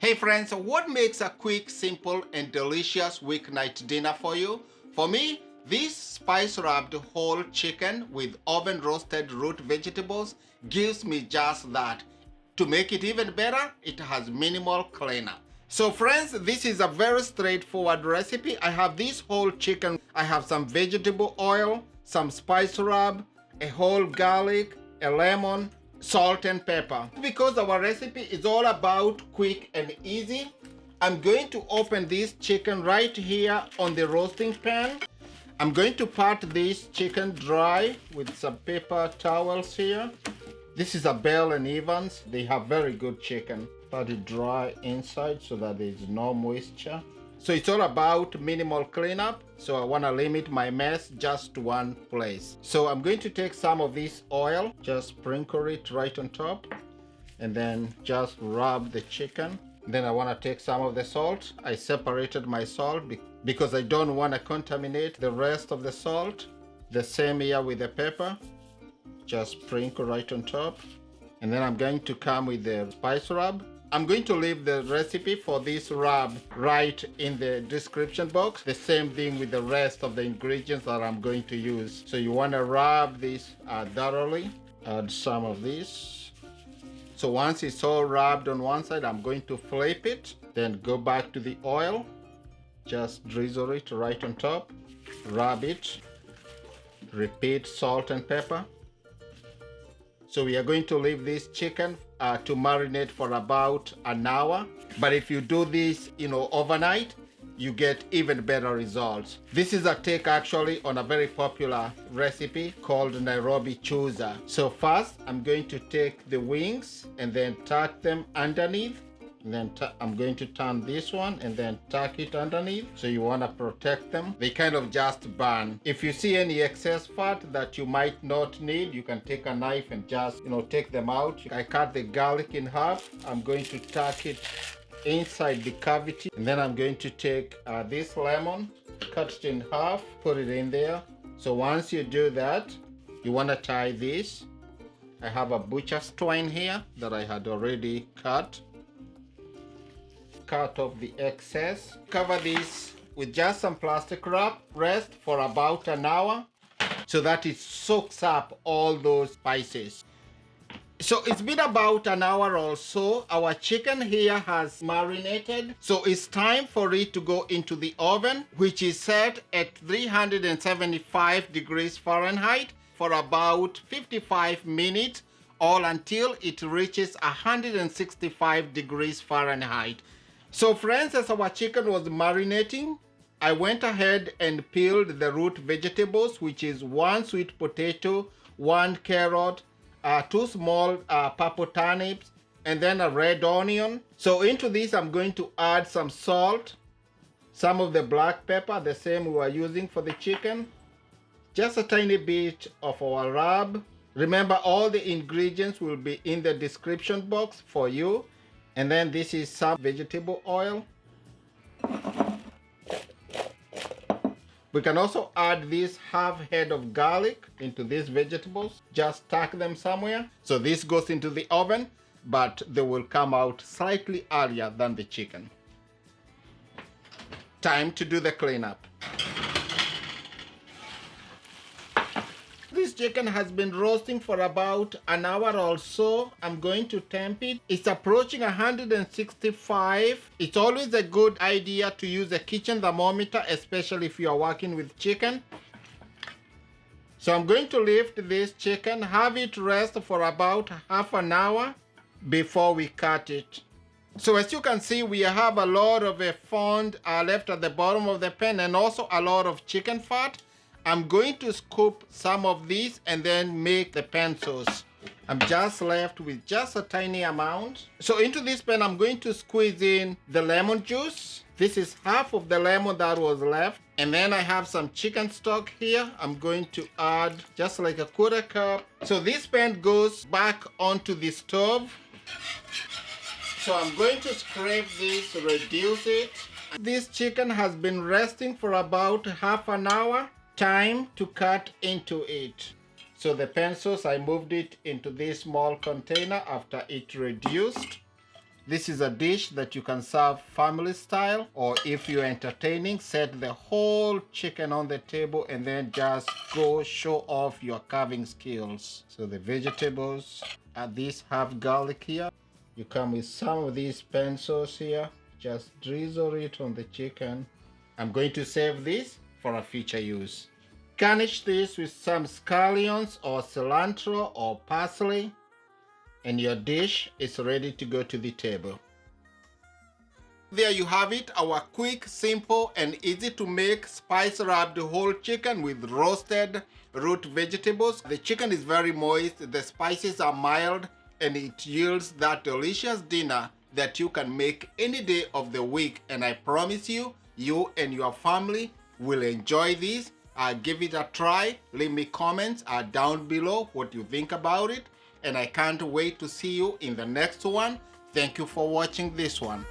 Hey friends, what makes a quick, simple, and delicious weeknight dinner for you? For me, this spice rubbed whole chicken with oven roasted root vegetables gives me just that. To make it even better, it has minimal cleanup. So friends, this is a very straightforward recipe. I have this whole chicken. I have some vegetable oil, some spice rub, a whole garlic, a lemon, salt and pepper. Because our recipe is all about quick and easy, I'm going to open this chicken right here on the roasting pan. I'm going to pat this chicken dry with some paper towels here. This is a Bell and Evans. They have very good chicken. Pat it dry inside so that there's no moisture. So it's all about minimal cleanup. So I want to limit my mess just to one place. So I'm going to take some of this oil, just sprinkle it right on top, and then just rub the chicken. Then I want to take some of the salt. I separated my salt because I don't want to contaminate the rest of the salt. The same here with the pepper. Just sprinkle right on top. And then I'm going to come with the spice rub. I'm going to leave the recipe for this rub right in the description box. The same thing with the rest of the ingredients that I'm going to use. So you want to rub this thoroughly. Add some of this. So once it's all rubbed on one side, I'm going to flip it. Then go back to the oil. Just drizzle it right on top. Rub it. Repeat salt and pepper. So we are going to leave this chicken to marinate for about an hour. But if you do this, overnight, you get even better results. This is a take actually on a very popular recipe called Nairobi Chooser. So first, I'm going to take the wings and then tuck them underneath. And then I'm going to turn this one and then tuck it underneath. So you want to protect them. They kind of just burn. If you see any excess fat that you might not need, you can take a knife and just, take them out. I cut the garlic in half. I'm going to tuck it inside the cavity. And then I'm going to take this lemon, cut it in half, put it in there. So once you do that, you want to tie this. I have a butcher's twine here that I had already cut. Cut off the excess. Cover this with just some plastic wrap. Rest for about an hour so that it soaks up all those spices. So it's been about an hour or so. Our chicken here has marinated. So it's time for it to go into the oven, which is set at 375 degrees Fahrenheit for about 55 minutes, all until it reaches 165 degrees Fahrenheit. So friends, as our chicken was marinating, I went ahead and peeled the root vegetables, which is 1 sweet potato, 1 carrot, 2 small purple turnips, and then a red onion. So into this, I'm going to add some salt, some of the black pepper, the same we are using for the chicken, just a tiny bit of our rub. Remember, all the ingredients will be in the description box for you. And then this is some vegetable oil. We can also add this half head of garlic into these vegetables. Just tuck them somewhere. So this goes into the oven, but they will come out slightly earlier than the chicken. Time to do the cleanup. This chicken has been roasting for about an hour or so. I'm going to temp it. It's approaching 165. It's always a good idea to use a kitchen thermometer, especially if you are working with chicken. So I'm going to lift this chicken, have it rest for about half an hour before we cut it. So as you can see, we have a lot of fond left at the bottom of the pan and also a lot of chicken fat. I'm going to scoop some of these and then make the pan sauce. I'm just left with just a tiny amount. So into this pan, I'm going to squeeze in the lemon juice. This is half of the lemon that was left. And then I have some chicken stock here. I'm going to add just like a 1/4 cup. So this pan goes back onto the stove. So I'm going to scrape this, reduce it. This chicken has been resting for about half an hour. Time to cut into it. So the pan sauce, I moved it into this small container after it reduced. This is a dish that you can serve family style, or if you're entertaining, set the whole chicken on the table and then just go show off your carving skills. So the vegetables, these have garlic here. You come with some of these pencils here. Just drizzle it on the chicken. I'm going to save this for a future use. Garnish this with some scallions or cilantro or parsley, and your dish is ready to go to the table. There you have it, our quick, simple, and easy to make spice rubbed whole chicken with roasted root vegetables. The chicken is very moist, the spices are mild, and it yields that delicious dinner that you can make any day of the week. And I promise you, you and your family will enjoy this. Give it a try. Leave me comments down below what you think about it. And I can't wait to see you in the next one. Thank you for watching this one.